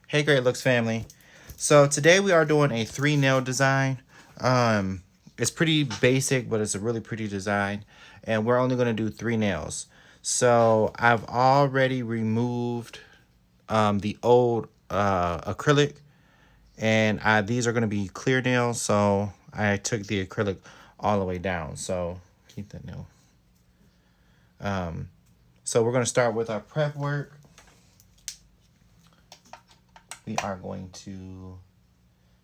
Hey, Great Looks family. So today we are doing a 3 nail design. It's pretty basic, but it's a really pretty design. And we're only going to do 3 nails. So I've already removed the old acrylic. And these are going to be clear nails. So I took the acrylic all the way down. So keep that nail. So we're going to start with our prep work. We are going to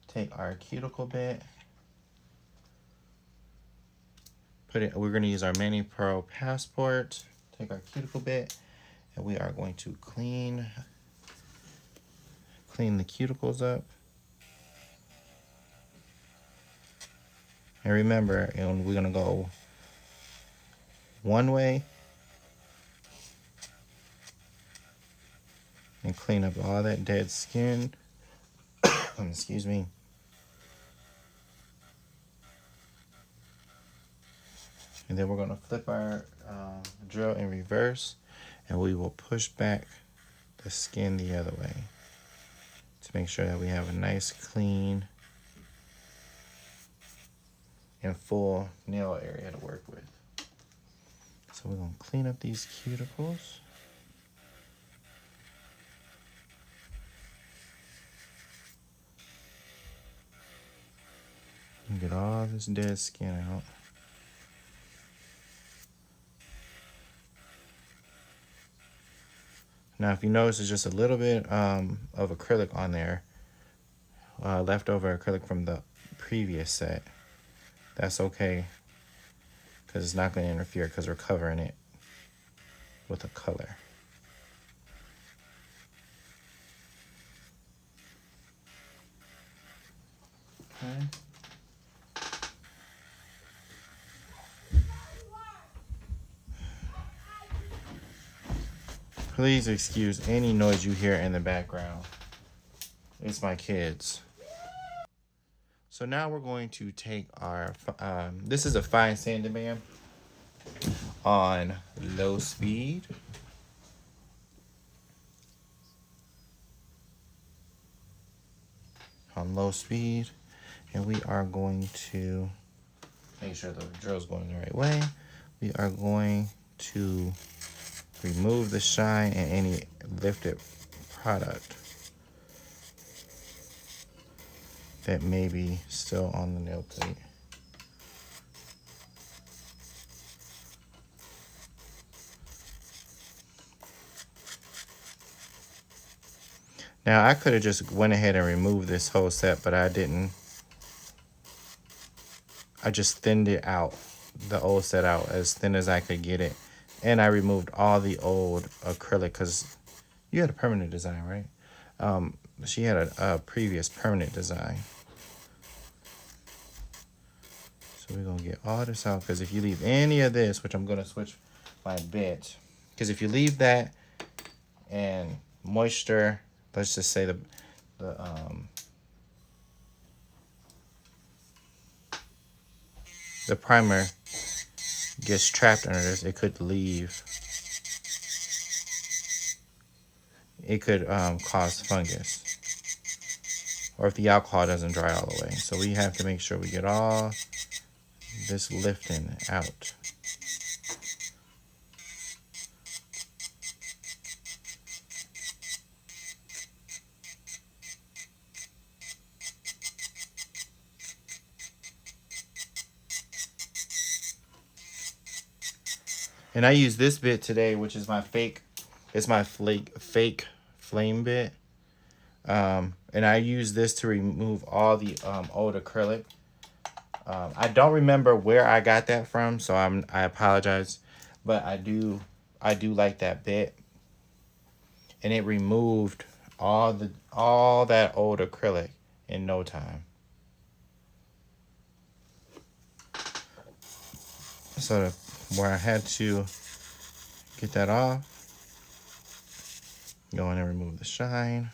take our cuticle bit. We're going to use our Mani Pro Passport. Take our cuticle bit, and we are going to clean the cuticles up. And remember, we're going to go one way and clean up all that dead skin. Excuse me. And then we're going to flip our drill in reverse, and we will push back the skin the other way to make sure that we have a nice, clean, and full nail area to work with. So we're going to clean up these cuticles. And get all this dead skin out. Now, if you notice, there's just a little bit of acrylic on there, leftover acrylic from the previous set. That's okay, because it's not going to interfere because we're covering it with a color. Okay. Please excuse any noise you hear in the background. It's my kids. So now we're going to take our, this is a fine sanding band on low speed. On low speed. And we are going to make sure the drill's going the right way. We are going to remove the shine and any lifted product that may be still on the nail plate. Now I could have just went ahead and removed this whole set, but I didn't. I just thinned it out, the old set out as thin as I could get it. And I removed all the old acrylic because you had a permanent design, right? She had a previous permanent design. So we're going to get all this out, because if you leave any of this, which I'm going to switch my bit, because if you leave that and moisture, let's just say the primer gets trapped under this, it could leave. It could cause fungus, or if the alcohol doesn't dry all the way. So we have to make sure we get all this lifting out. And I use this bit today, which is my fake, it's my fake flame bit. And I use this to remove all the old acrylic. I don't remember where I got that from, so I apologize, but I do like that bit, and it removed all that old acrylic in no time. So where I had to get that off, go in and remove the shine.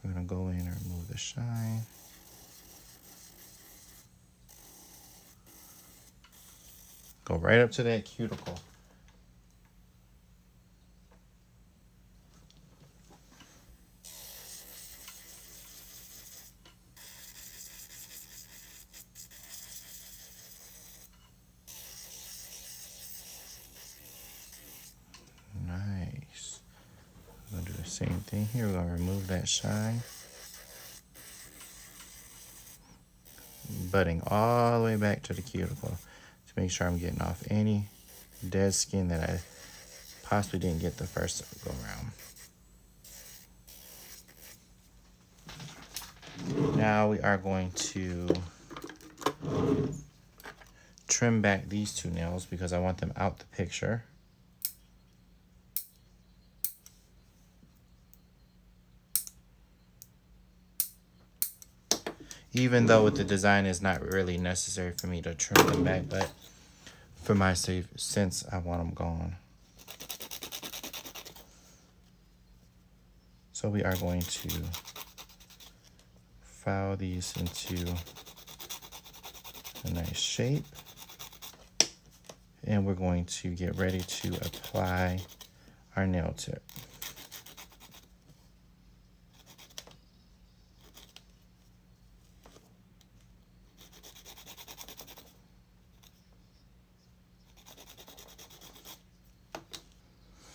We're gonna go in and remove the shine. Go right up to that cuticle. same thing here. We're going to remove that shine. Butting all the way back to the cuticle to make sure I'm getting off any dead skin that I possibly didn't get the first go around. Now we are going to trim back these two nails because I want them out the picture. Even though with the design it's not really necessary for me to trim them back, but for my safe, since I want them gone. So we are going to file these into a nice shape. And we're going to get ready to apply our nail tip.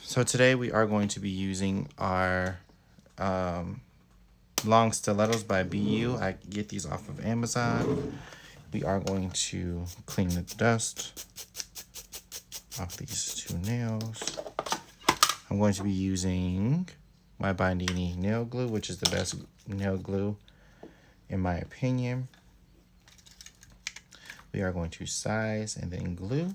So today we are going to be using our long stilettos by BU. I get these off of Amazon. We are going to clean the dust off these two nails. I'm going to be using my Bindini nail glue, which is the best nail glue in my opinion. We are going to size and then glue.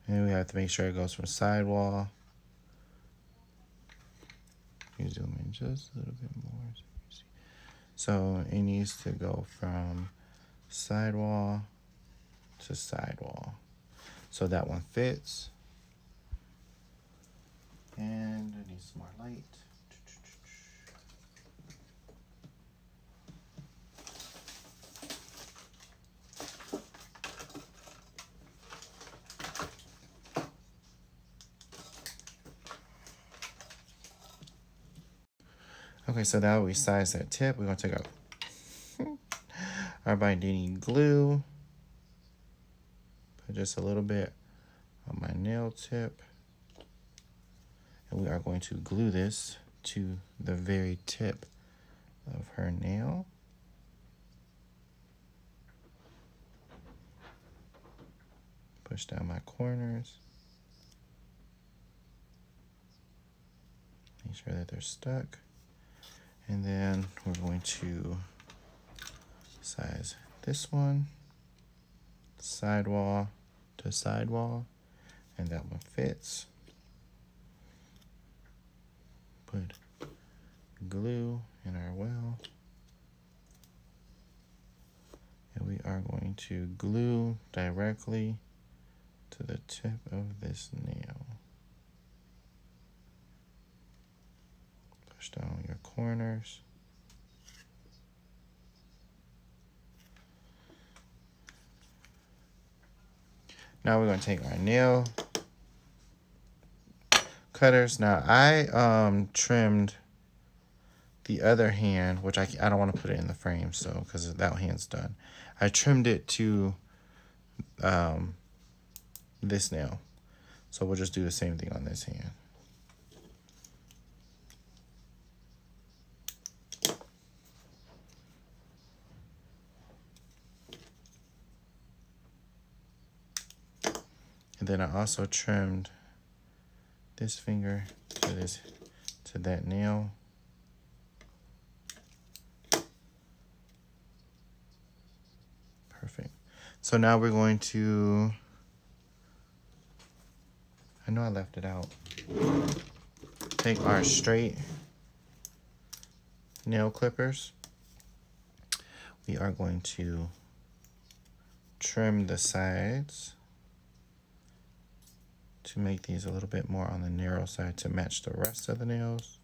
And we have to make sure it goes from sidewall. You zoom in just a little bit more so you see. So it needs to go from sidewall to sidewall. So that one fits. And I need some more light. Okay, so now we size that tip. We're going to take out our Bindini glue. Put just a little bit on my nail tip. And we are going to glue this to the very tip of her nail. Push down my corners. Make sure that they're stuck. And then we're going to size this one, sidewall to sidewall, and that one fits. Put glue in our well. And we are going to glue directly to the tip of this nail. Push down your corners. Now we're going to take our nail cutters. Now I trimmed the other hand, which I don't want to put it in the frame, so because that hand's done. I trimmed it to this nail. So we'll just do the same thing on this hand. And then I also trimmed this finger to that nail. Perfect. So now we're going to, I know I left it out. Take our straight nail clippers. We are going to trim the sides to make these a little bit more on the narrow side to match the rest of the nails.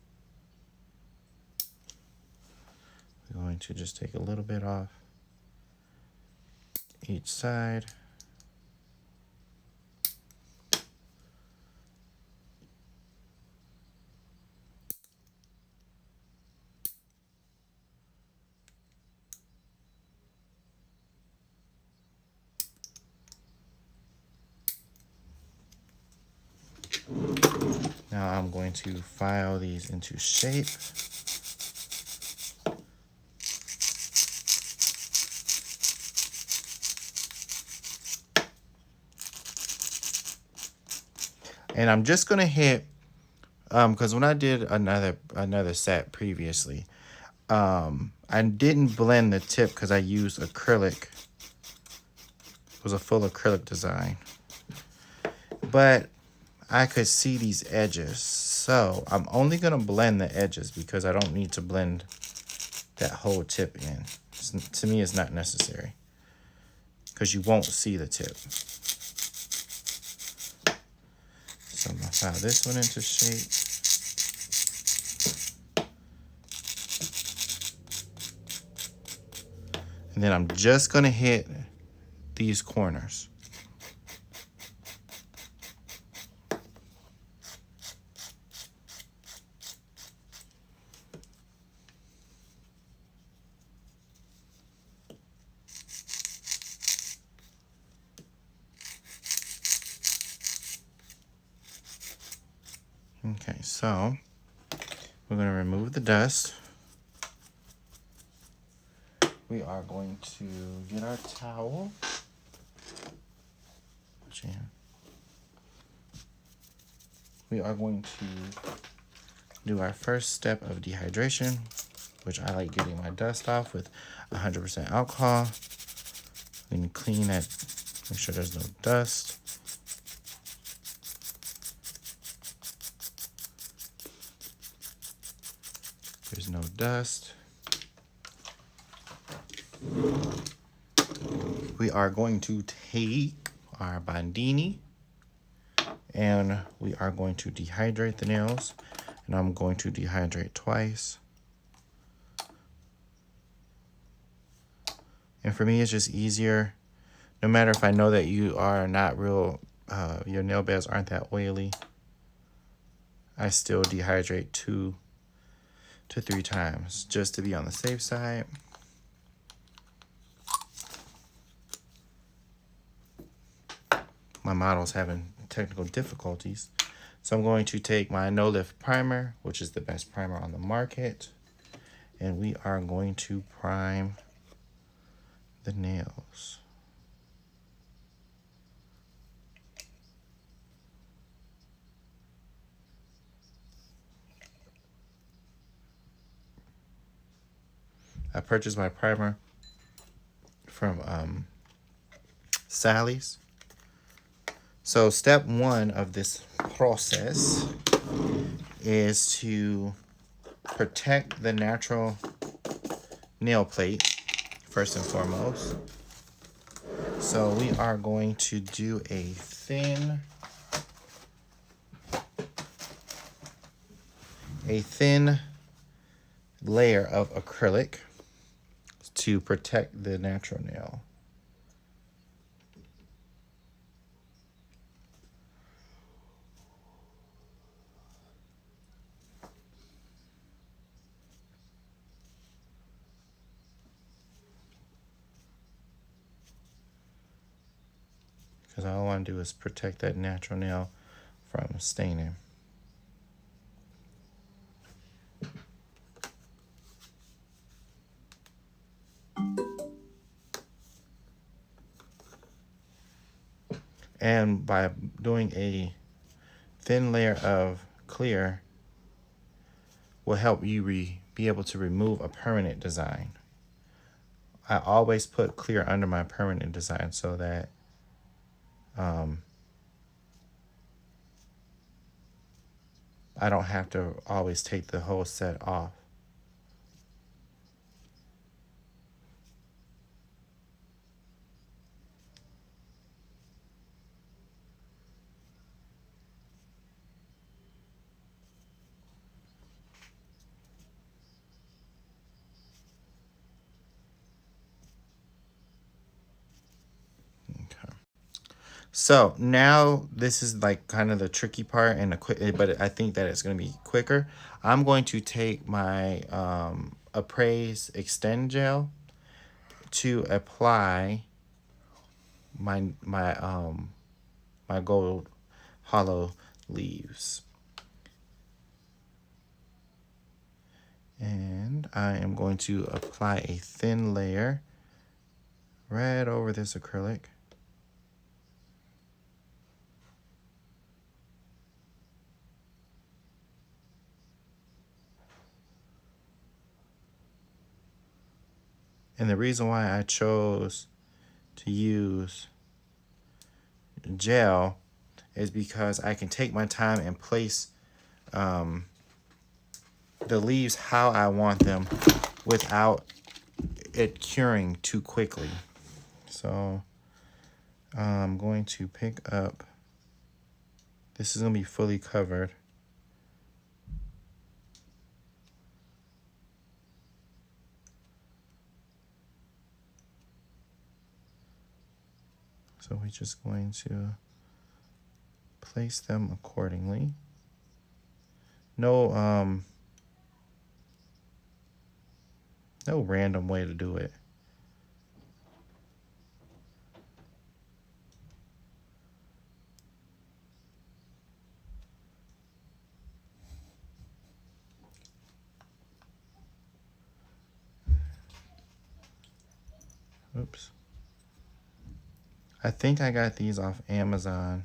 We're going to just take a little bit off each side. Now I'm going to file these into shape. And I'm just gonna hit, because when I did another set previously, I didn't blend the tip because I used acrylic. It was a full acrylic design, but I could see these edges, so I'm only gonna blend the edges because I don't need to blend that whole tip in. To me, it's not necessary because you won't see the tip. So I'm gonna file this one into shape. And then I'm just gonna hit these corners. Okay, so we're gonna remove the dust. We are going to get our towel. We are going to do our first step of dehydration, which I like getting my dust off with 100% alcohol. We can clean that, make sure there's no dust. There's no dust. We are going to take our bandini and we are going to dehydrate the nails, and I'm going to dehydrate twice. And for me, it's just easier, no matter if I know that you are not real, your nail beds aren't that oily, I still dehydrate 2 to 3 times just to be on the safe side. My model's having technical difficulties. So I'm going to take my No Lift primer, which is the best primer on the market, and we are going to prime the nails. I purchased my primer from Sally's. So step 1 of this process is to protect the natural nail plate first and foremost. So we are going to do a thin layer of acrylic to protect the natural nail. Because all I want to do is protect that natural nail from staining. And by doing a thin layer of clear will help you be able to remove a permanent design. I always put clear under my permanent design so that I don't have to always take the whole set off. Okay. So now this is like kind of the tricky part and but I think that it's going to be quicker. I'm going to take my Appraise Extend Gel to apply my gold hollow leaves. And I am going to apply a thin layer right over this acrylic. And the reason why I chose to use gel is because I can take my time and place the leaves how I want them without it curing too quickly. So I'm going to pick up, this is going to be fully covered. So we're just going to place them accordingly. No no random way to do it. Oops. I think I got these off Amazon.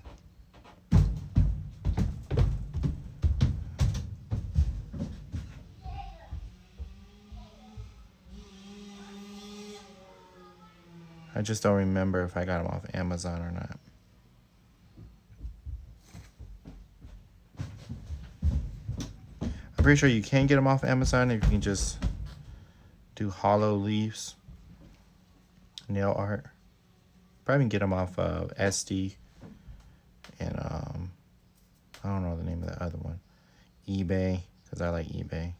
I just don't remember if I got them off Amazon or not. I'm pretty sure you can get them off Amazon if you can just do hollow leaves, nail art. Probably can get them off of SD and I don't know the name of the other one, eBay, because I like eBay.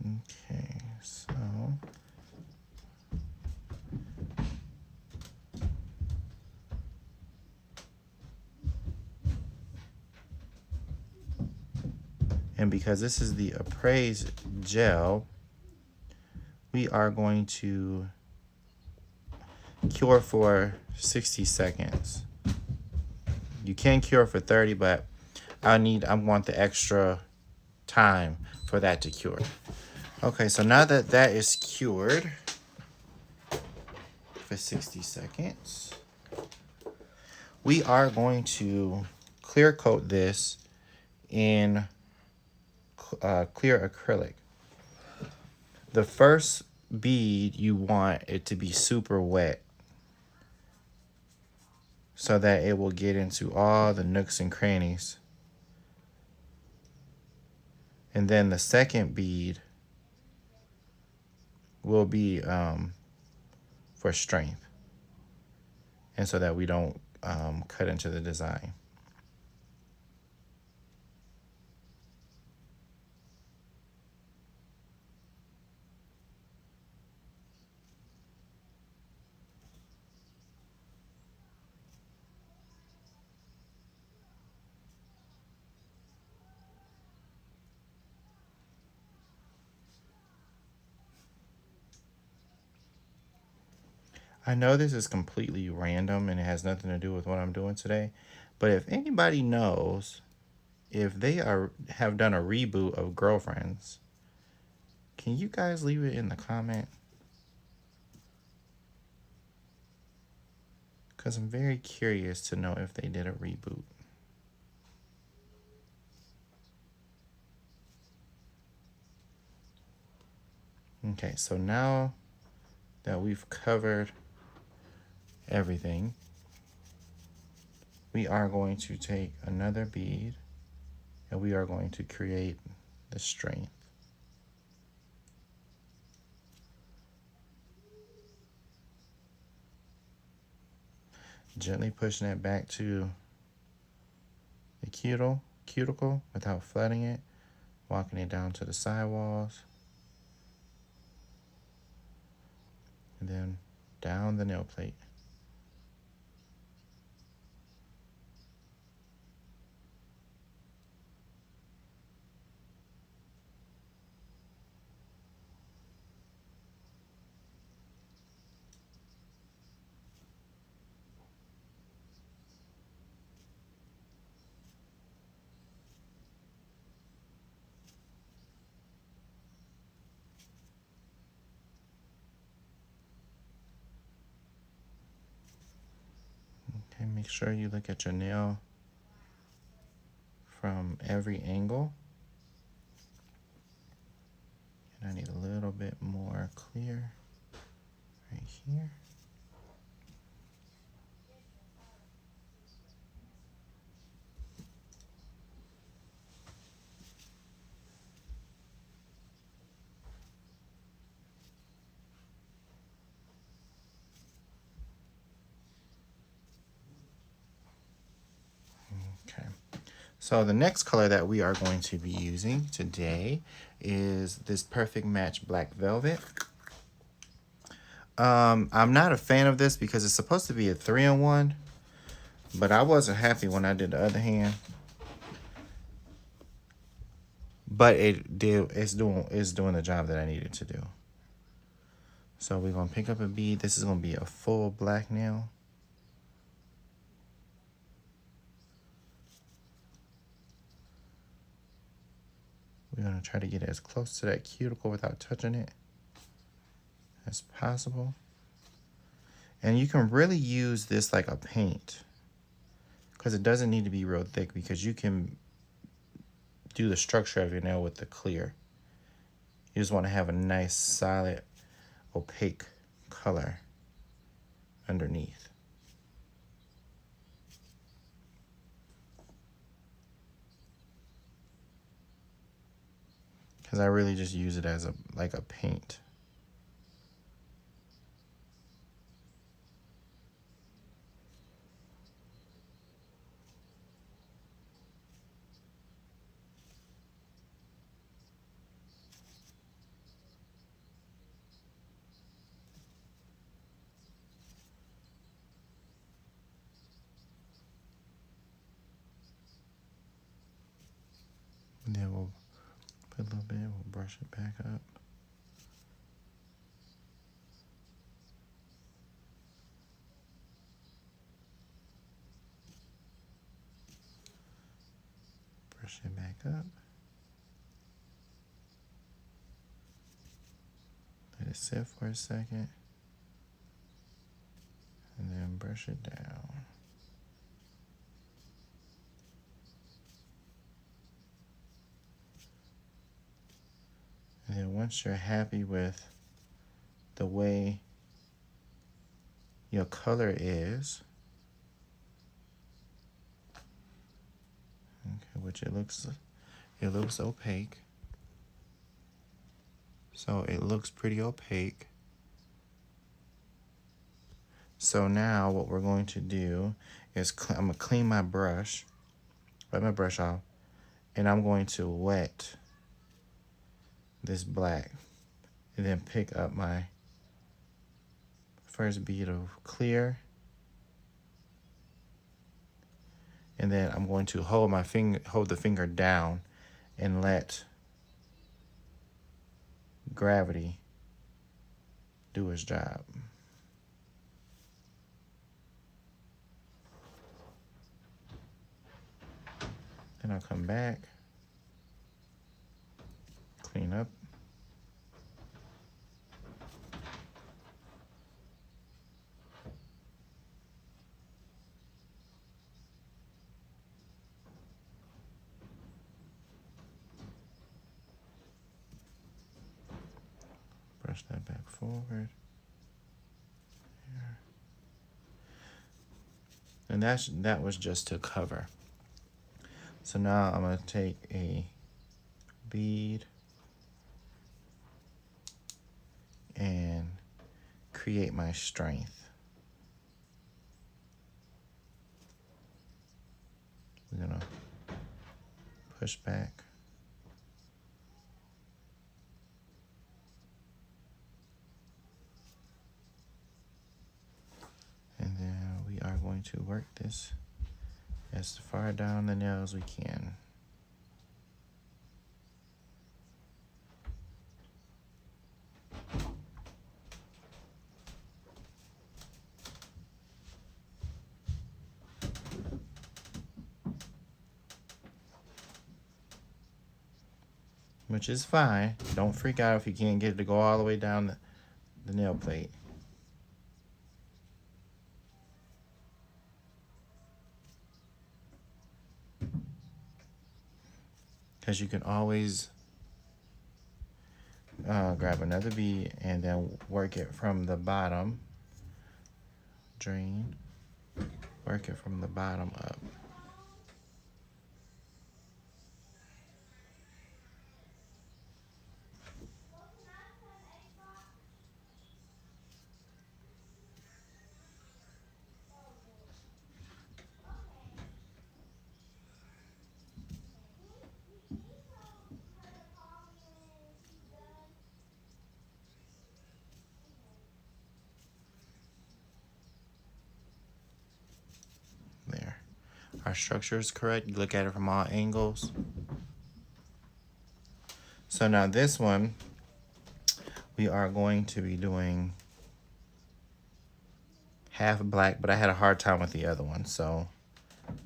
Okay, so and because this is the Appraise gel, we are going to cure for 60 seconds. You can cure for 30, but I want the extra time for that to cure. Okay, so now that that is cured for 60 seconds, we are going to clear coat this in clear acrylic. The first bead, you want it to be super wet so that it will get into all the nooks and crannies. And then the second bead will be for strength, and so that we don't cut into the design. I know this is completely random and it has nothing to do with what I'm doing today, but if anybody knows if they have done a reboot of Girlfriends, can you guys leave it in the comment? Because I'm very curious to know if they did a reboot. Okay, so now that we've covered everything, we are going to take another bead and we are going to create the strength. Gently pushing it back to the cuticle without flooding it, walking it down to the sidewalls, and then down the nail plate. Okay, make sure you look at your nail from every angle. And I need a little bit more clear right here. Okay. So the next color that we are going to be using today is this Perfect Match Black Velvet. I'm not a fan of this because it's supposed to be a 3-in-1, but I wasn't happy when I did the other hand. But it's doing the job that I needed to do. So we're gonna pick up a bead. This is gonna be a full black nail. We're gonna try to get as close to that cuticle without touching it as possible. And you can really use this like a paint because it doesn't need to be real thick, because you can do the structure of your nail with the clear. You just want to have a nice solid opaque color underneath. Because I really just use it as like a paint. And then we'll put a little bit, we'll brush it back up. Brush it back up. Let it sit for a second. And then brush it down. And then once you're happy with the way your color is, okay, which it looks opaque. So it looks pretty opaque. So now what we're going to do is I'm gonna clean my brush, wipe my brush off, and I'm going to wet this black, and then pick up my first bead of clear, and then I'm going to hold the finger down and let gravity do its job. Then I'll come back, clean up. Brush that back forward. Here. And that was just to cover. So now I'm going to take a bead and create my strength. We're going to push back. And then we are going to work this as far down the nail as we can. Which is fine. Don't freak out if you can't get it to go all the way down the nail plate. because you can always grab another bead and then work it from the bottom. Drain. Work it from the bottom up. There. Our structure is correct. You look at it from all angles. So now this one, we are going to be doing half black, but I had a hard time with the other one, so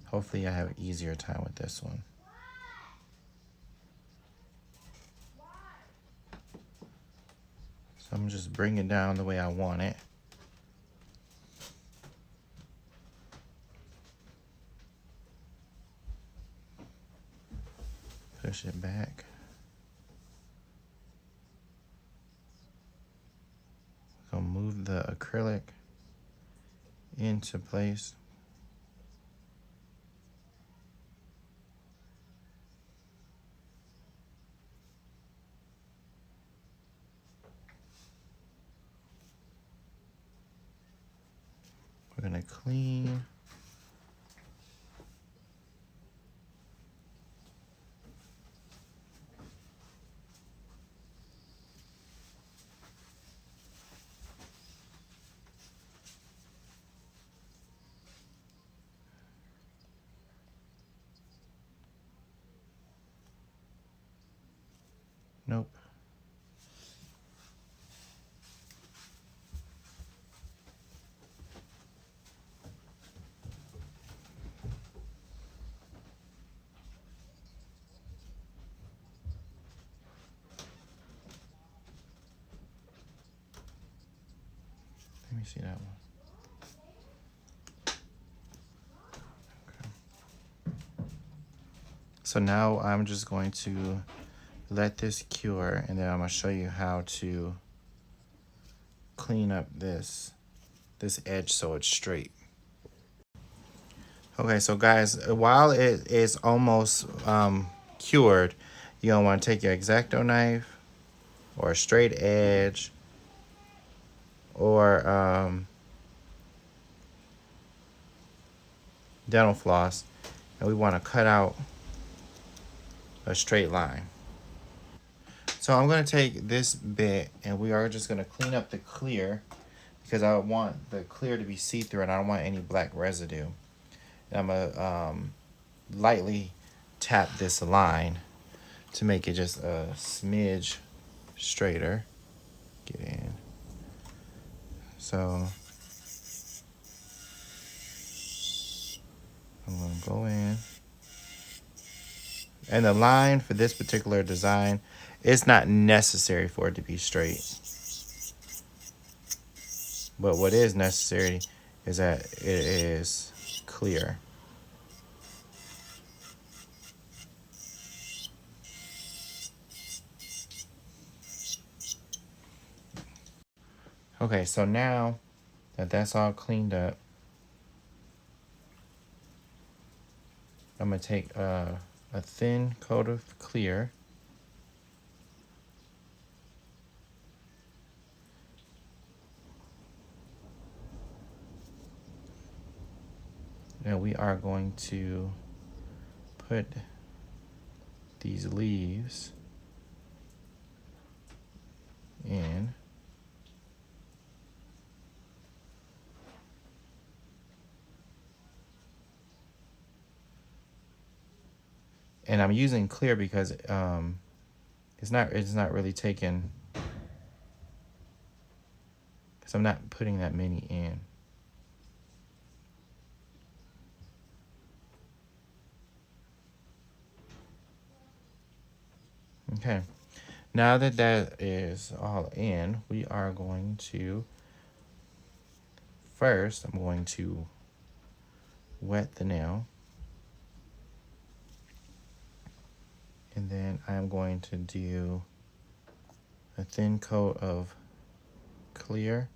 hopefully I have an easier time with this one. So I'm just bringing it down the way I want it. Push it back. Gonna move the acrylic into place. We're gonna clean. Nope. Let me see that one. Okay. So now I'm just going to let this cure, and then I'm gonna show you how to clean up this edge so it's straight. Okay, so guys, while it is almost cured, you're gonna want to take your X-Acto knife or a straight edge or dental floss, and we want to cut out a straight line. So I'm going to take this bit and we are just going to clean up the clear because I want the clear to be see-through and I don't want any black residue. And I'm going to lightly tap this line to make it just a smidge straighter. Get in. So I'm going to go in. And the line for this particular design, it's not necessary for it to be straight. But what is necessary is that it is clear. Okay, so now that that's all cleaned up, I'm gonna take a thin coat of clear. And we are going to put these leaves in. And I'm using clear because it's not really taking, because I'm not putting that many in. Okay, now that that is all in, we are going to, first I'm going to wet the nail. And then I'm going to do a thin coat of clear,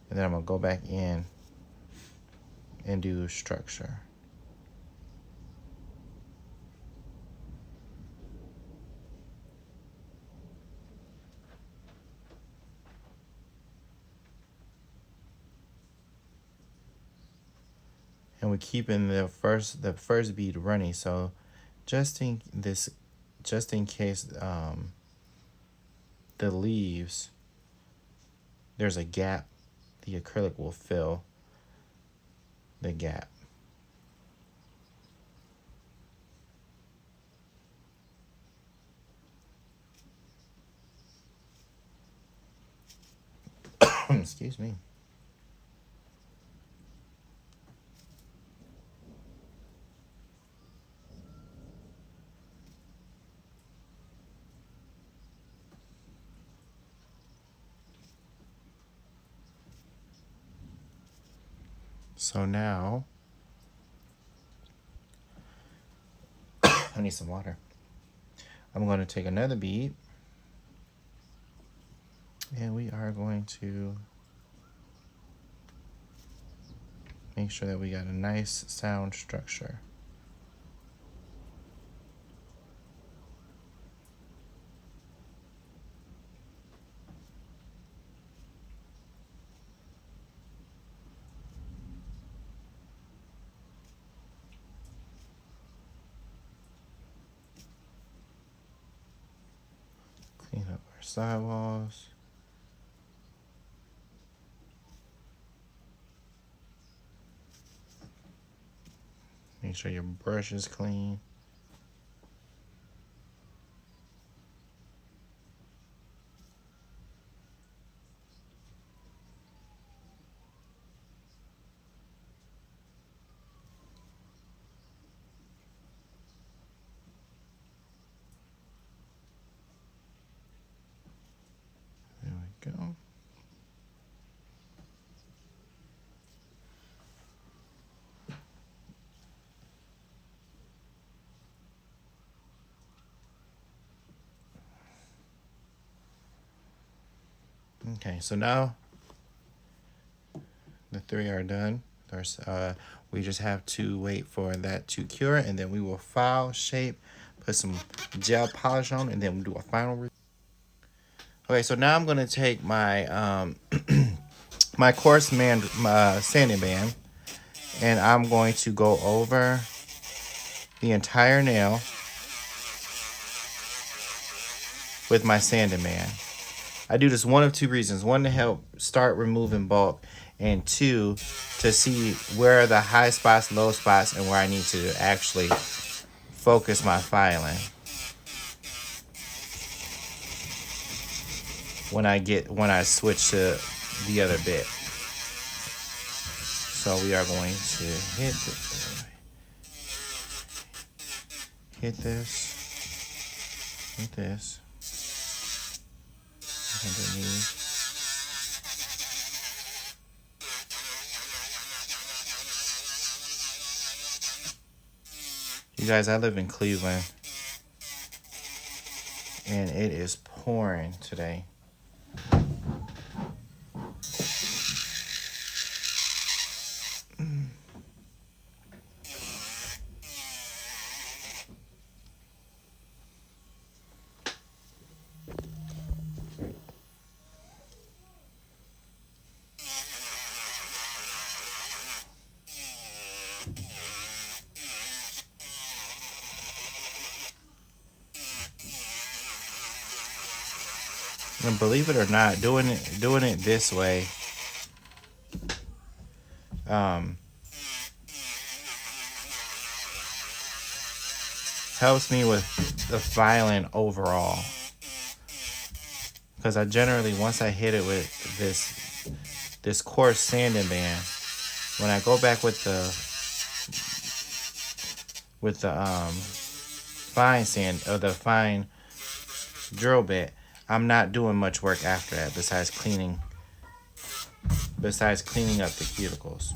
and then I'm gonna go back in and do structure. And we're keeping the first bead running, so just in case the leaves, there's a gap, the acrylic will fill the gap. Excuse me. So now, I need some water. I'm going to take another bead, and we are going to make sure that we got a nice sound structure. Clean up our sidewalls. Make sure your brush is clean. There we go. Okay, so now the three are done. We just have to wait for that to cure, and then we will file, shape, put some gel polish on, and then we'll do a final. Okay, so now I'm gonna take my my coarse sanding band, and I'm going to go over the entire nail with my sanding band. I do this one of two reasons. One, to help start removing bulk, and two, to see where are the high spots, low spots, and where I need to actually focus my filing when I switch to the other bit. So we are going to hit this, underneath. You guys, I live in Cleveland, and it is pouring today. And believe it or not, doing it this way helps me with the filing overall, because I generally, once I hit it with this coarse sanding band, when I go back with the fine sand, or the fine drill bit, I'm not doing much work after that besides cleaning up the cuticles.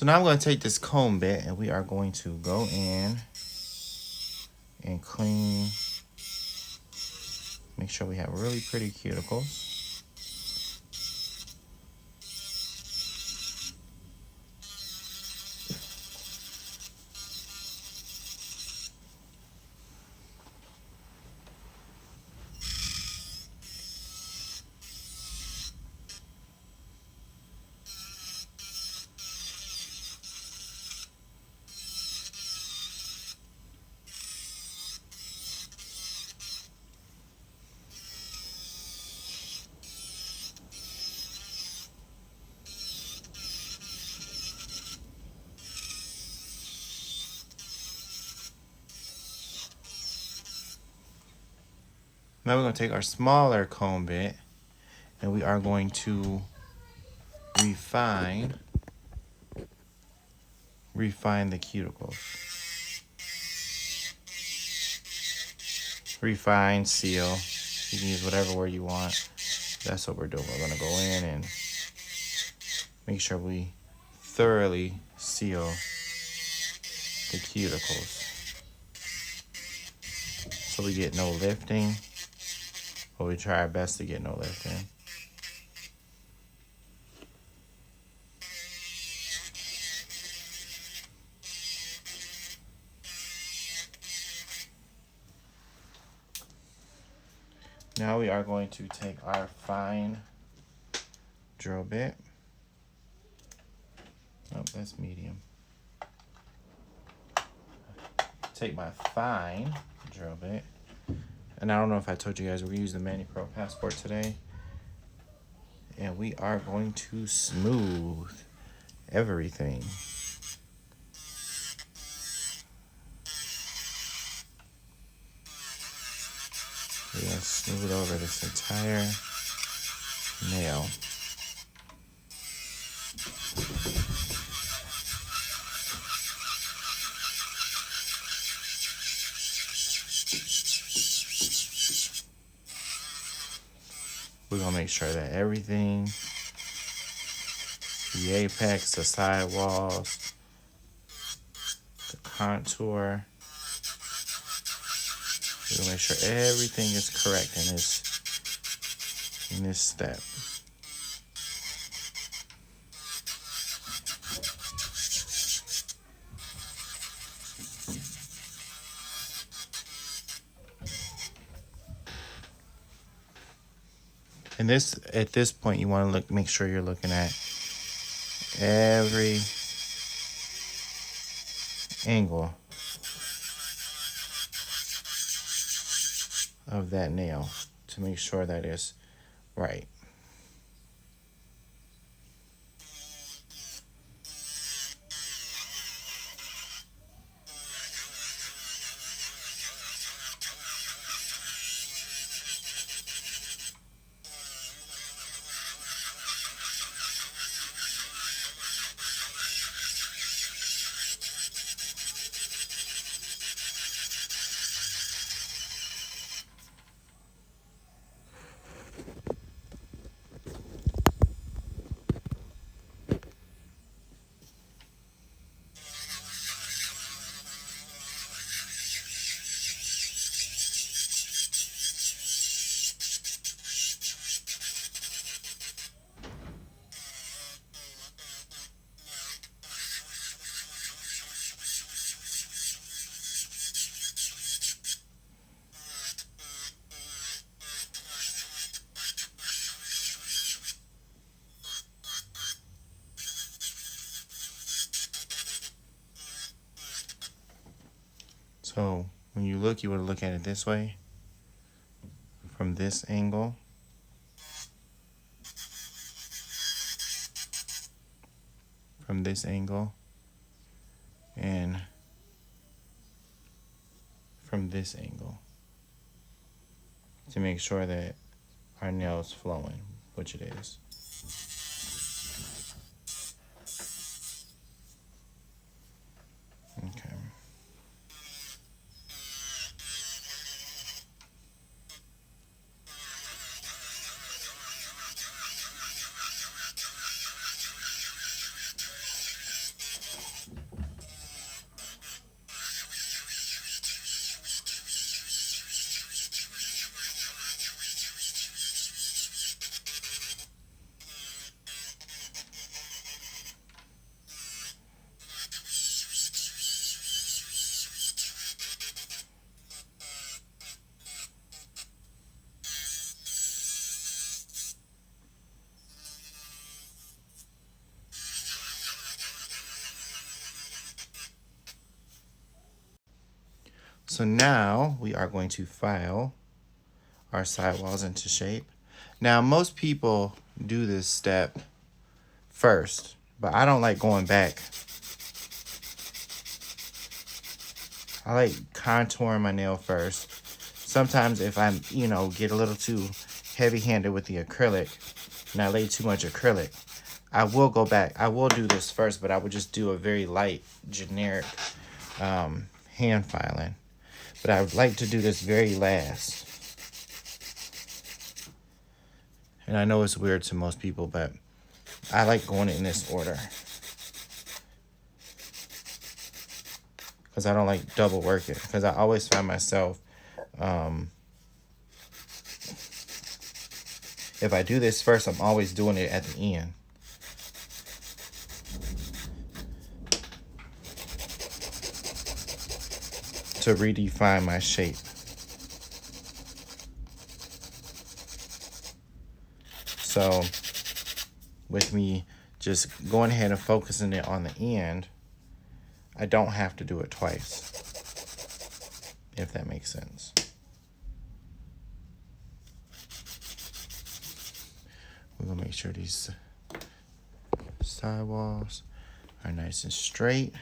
So now I'm going to take this comb bit and we are going to go in and clean. Make sure we have really pretty cuticles. Now we're going to take our smaller comb bit and we are going to refine the cuticles. Refine, seal. You can use whatever word you want. That's what we're doing. We're going to go in and make sure we thoroughly seal the cuticles so we get no lifting. But we try our best to get no lifting. Now we are going to take our fine drill bit. Oh, that's medium. Take my fine drill bit. And I don't know if I told you guys, we're using the Manny Pro Passport today. And we are going to smooth everything. We're going to smooth over this entire nail. We're going to make sure that everything, the apex, the side walls, the contour, we're going to make sure everything is correct in this step. And at this point, you want to make sure you're looking at every angle of that nail to make sure that it's right. So when you look, you want to look at it this way, from this angle. From this angle. And from this angle. To make sure that our nail is flowing, which it is. Okay. So now we are going to file our sidewalls into shape. Now most people do this step first, but I don't like going back. I like contouring my nail first. Sometimes if I'm, get a little too heavy-handed with the acrylic and I lay too much acrylic, I will go back. I will do this first, but I would just do a very light, generic hand filing. But I would like to do this very last. And I know it's weird to most people, but I like going in this order. Because I don't like double work it. Because I always find myself, if I do this first, I'm always doing it at the end. To redefine my shape. So with me just going ahead and focusing it on the end, I don't have to do it twice, if that makes sense. We're gonna make sure these sidewalls are nice and straight.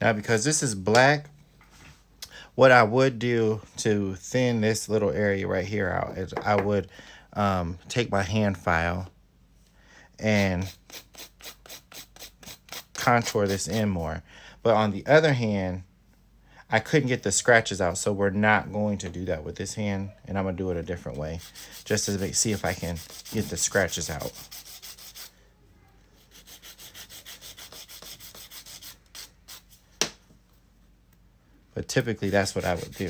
Now, because this is black, what I would do to thin this little area right here out is I would take my hand file and contour this in more. But on the other hand, I couldn't get the scratches out, so we're not going to do that with this hand, and I'm going to do it a different way, just to see if I can get the scratches out. But typically, that's what I would do.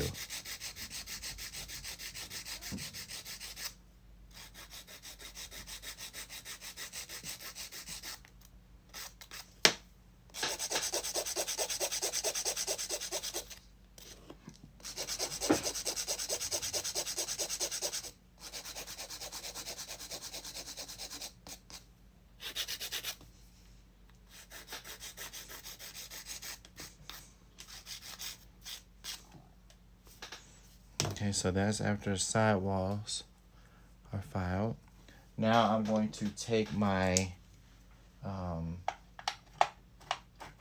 Okay, so that's after the sidewalls are filed. Now I'm going to take my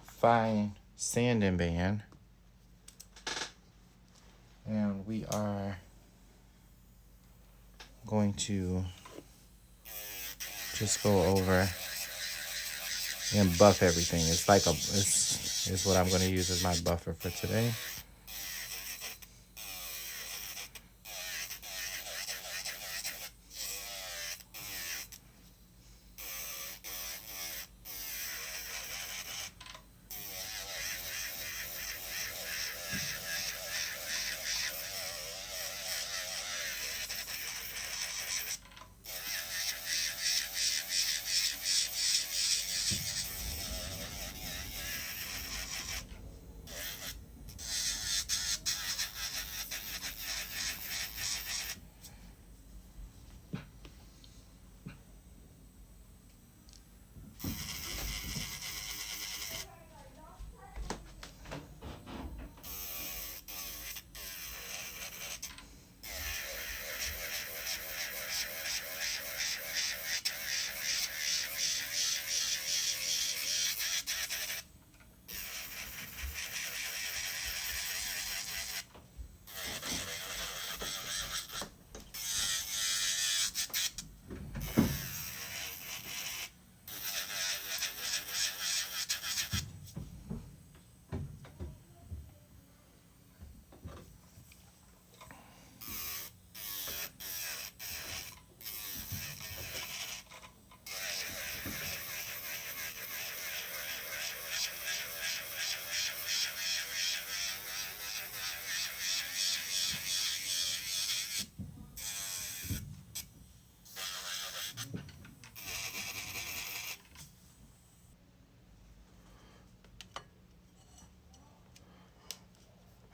fine sanding band, and we are going to just go over and buff everything. It's like it's what I'm going to use as my buffer for today.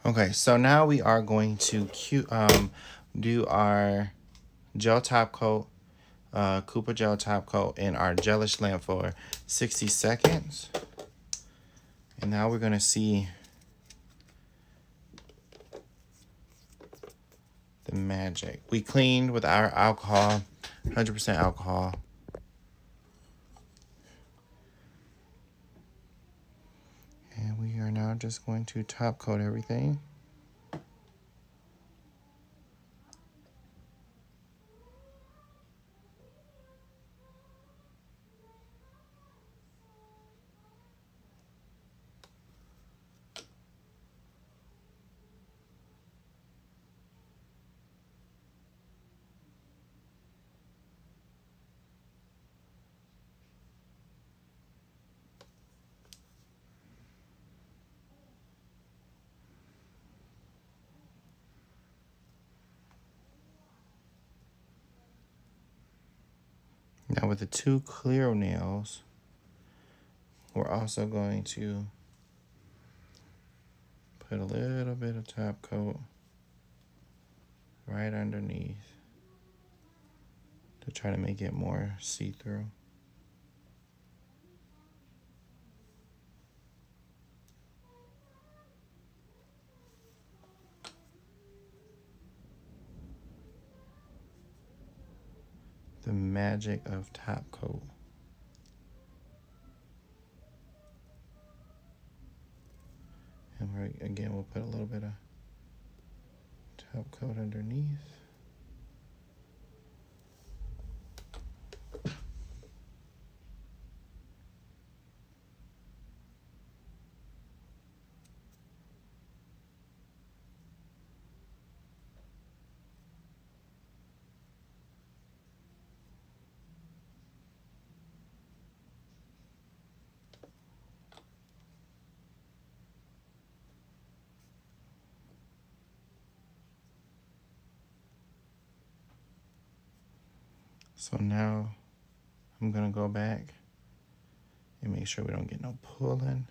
Okay, so now we are going to do our gel top coat, Cooper gel top coat in our gelish lamp for 60 seconds. And now we're gonna see the magic. We cleaned with our alcohol, 100% alcohol. And we are now just going to top coat everything. Now with the two clear nails, we're also going to put a little bit of top coat right underneath to try to make it more see-through. The magic of top coat. And again, we'll put a little bit of top coat underneath. So now I'm gonna go back and make sure we don't get no pulling.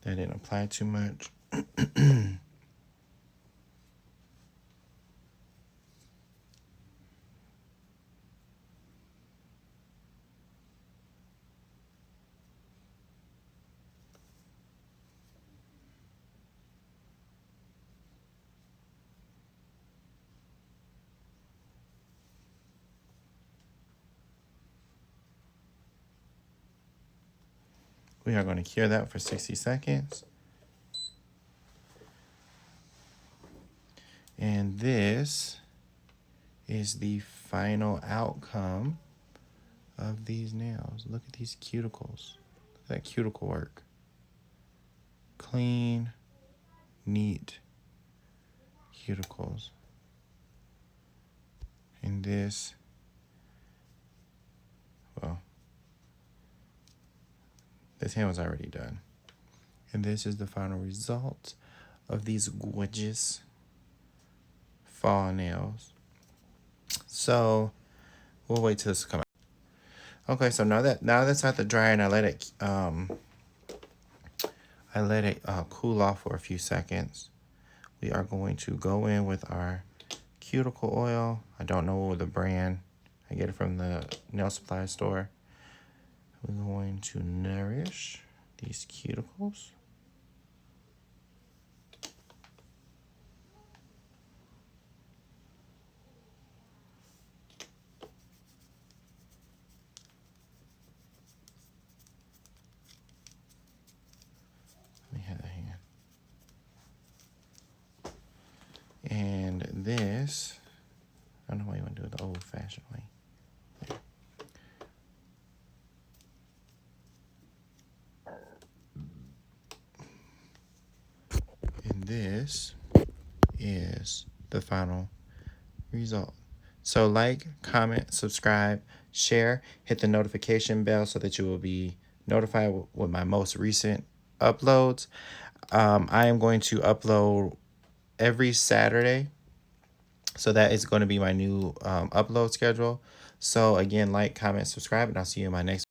That didn't apply too much. We are going to cure that for 60 seconds. And this is the final outcome of these nails. Look at these cuticles. Look at that cuticle work. Clean, neat cuticles. And this, well, this hand was already done. And this is the final result of these gorgeous fall nails. So we'll wait till this comes out. Okay, so now that's out the dryer, and I let it cool off for a few seconds. We are going to go in with our cuticle oil. I don't know the brand. I get it from the nail supply store. We're going to nourish these cuticles. Let me have that hand. And this, I don't know why you want to do it the old-fashioned way. There. And this is the final result. So like, comment, subscribe, share, hit the notification bell so that you will be notified with my most recent uploads. I am going to upload every Saturday. So that is going to be my new upload schedule. So again, like, comment, subscribe, and I'll see you in my next